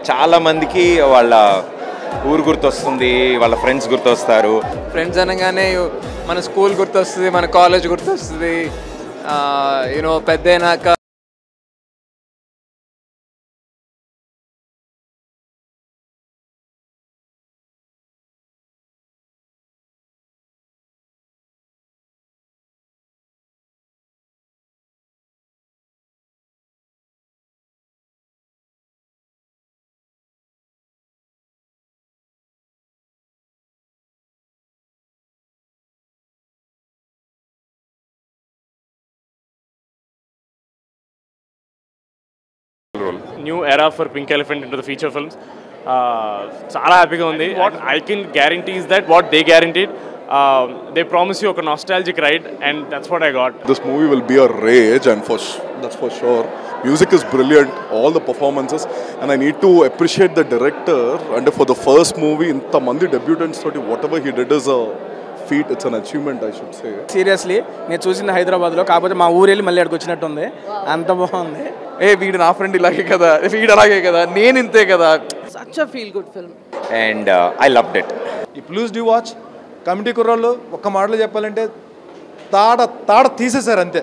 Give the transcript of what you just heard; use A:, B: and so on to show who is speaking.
A: చాలా మందికి వాళ్ళ ఊరు గుర్తొస్తుంది, వాళ్ళ ఫ్రెండ్స్ గుర్తొస్తారు.
B: ఫ్రెండ్స్ అనగానే మన స్కూల్ గుర్తొస్తుంది, మన కాలేజ్ గుర్తొస్తుంది. యూనో పెద్ద అయినాక
C: New era for Pink Elephant into the feature films. చాలా హ్యాపీగా ఉంది. What I can guarantee is that what they guaranteed, they promise you a nostalgic ride, and that's what I got.
D: This movie will be a rage, and that's for sure. Music is brilliant, all the performances, and I need to appreciate the director. And for the first movie, inta mandi debutants, whatever he did is a feat. It's an achievement, I should say.
E: Seriously, నేను చూసింది హైదరాబాద్లో, కాకపోతే మా ఊరు వెళ్ళి మళ్ళీ అక్కడికి వచ్చినట్టు ఉంది. అంత బాగుంది.
B: వీడు నా ఫ్రెండ్ ఇలాగే కదా, వీడు అలాగే కదా, నేను ఇంతే కదా.
F: Such a feel good film.
A: And I loved it.
G: Please do watch. Committee కుర్రోళ్ళు ఒక్క మాటలో చెప్పాలంటే తాడ తీసేశారు అంతే.